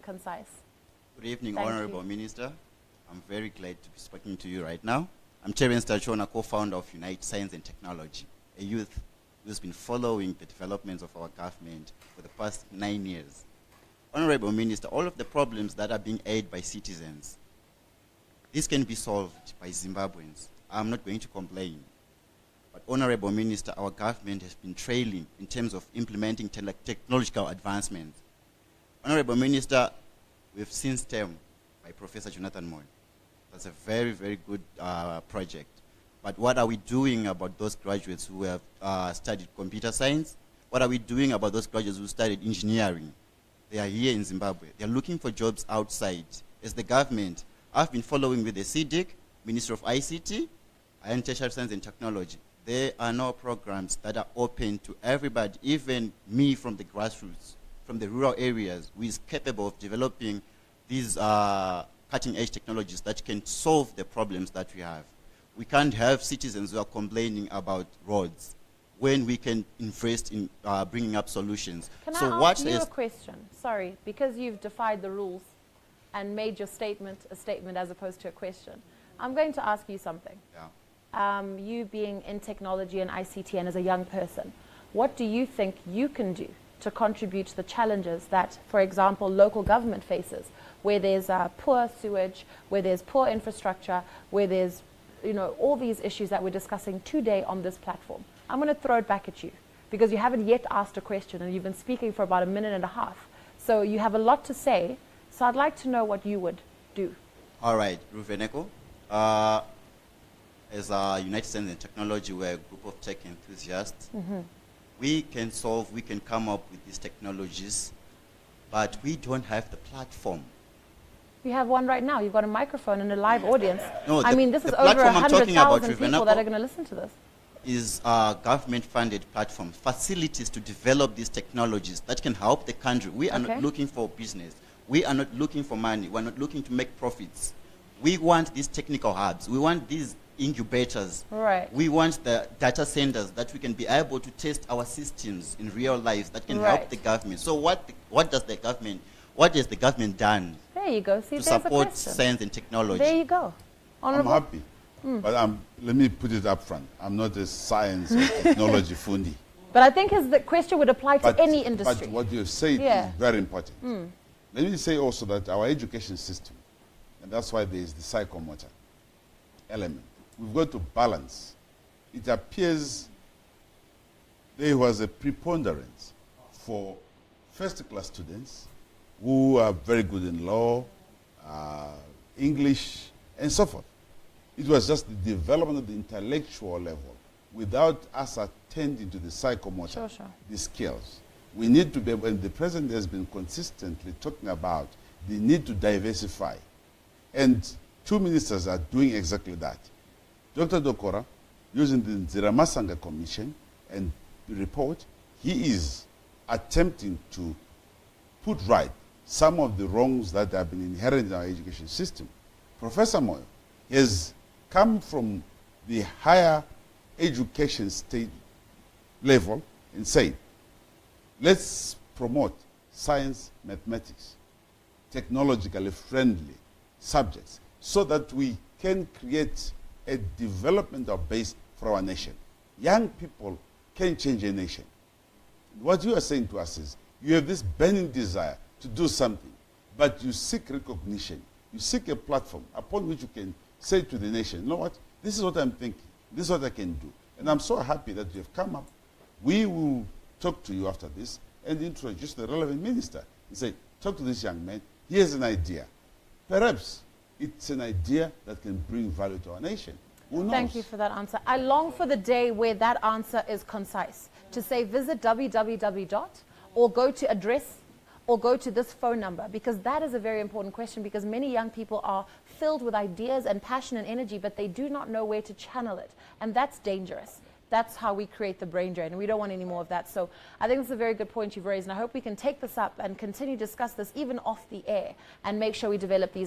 concise. Good evening, Thank Honorable you. Minister. I'm very glad to be speaking to you right now. I'm Terence Tachiona, co-founder of Unite Science and Technology, a youth who's been following the developments of our government for the past 9 years. Honorable Minister, all of the problems that are being aired by citizens, this can be solved by Zimbabweans. I'm not going to complain. But Honorable Minister, our government has been trailing in terms of implementing technological advancements. Honorable Minister, we've seen STEM by Professor Jonathan Moy. That's a very, very good project. But what are we doing about those graduates who have studied computer science? What are we doing about those graduates who studied engineering? They are here in Zimbabwe. They're looking for jobs outside. As the government, I've been following with the CDIC, Minister of ICT, and Tertiary Science and Technology. There are no programs that are open to everybody, even me from the grassroots, from the rural areas, who is capable of developing these cutting-edge technologies that can solve the problems that we have. We can't have citizens who are complaining about roads when we can invest in bringing up solutions. Can So I ask you a question? Sorry, because you've defied the rules and made your statement a statement as opposed to a question. I'm going to ask you something. Yeah. You being in technology and ICT and as a young person, what do you think you can do to contribute to the challenges that, for example, local government faces, where there's poor sewage, where there's poor infrastructure, where there's, you know, all these issues that we're discussing today on this platform? I'm going to throw it back at you because you haven't yet asked a question and you've been speaking for about a minute and a half. So you have a lot to say. So I'd like to know what you would do. All right, Ruvheneko. As a United Science and Technology, we're a group of tech enthusiasts. We can solve, we can come up with these technologies, but we don't have the platform. You have one right now. You've got a microphone and a live audience. No, I mean, this is the over platform I'm talking about, 100,000 people that Ruvheneko, are going to listen to this. is a government-funded platform, facilities to develop these technologies that can help the country. We are not looking for business. We are not looking for money. We're not looking to make profits. We want these technical hubs. We want these incubators. Right. We want the data centers that we can be able to test our systems in real life that can help the government. So what has the government done There you go. See, to there's a support question. science and technology? There you go. Honorable. I'm happy, but let me put it up front. I'm not a science or technology fundi. But I think the question would apply to any industry. But what you said is very important. Let me say also that our education system, and that's why there is the psychomotor element, we've got to balance. It appears there was a preponderance for first-class students who are very good in law, English, and so forth. It was just the development of the intellectual level without us attending to the psychomotor, the skills. We need to be able, and the President has been consistently talking about the need to diversify. And two ministers are doing exactly that. Dr. Dokora, using the Nziramasanga Commission and the report, he is attempting to put right some of the wrongs that have been inherent in our education system. Professor Moyo has come from the higher education state level and said, let's promote science, mathematics, technologically friendly subjects so that we can create a developmental base for our nation. Young people can change a nation. What you are saying to us is you have this burning desire to do something, but you seek recognition. You seek a platform upon which you can say to the nation, you know what, this is what I'm thinking. This is what I can do. And I'm so happy that you have come up. We will talk to you after this and introduce the relevant minister and say, talk to this young man. He has an idea. Perhaps it's an idea that can bring value to our nation. Who knows? Thank you for that answer. I long for the day where that answer is concise. To say visit www. or go to address or go to this phone number, because that is a very important question, because many young people are filled with ideas and passion and energy, but they do not know where to channel it. And that's dangerous. That's how we create the brain drain, and we don't want any more of that. So I think it's a very good point you've raised, and I hope we can take this up and continue to discuss this even off the air and make sure we develop these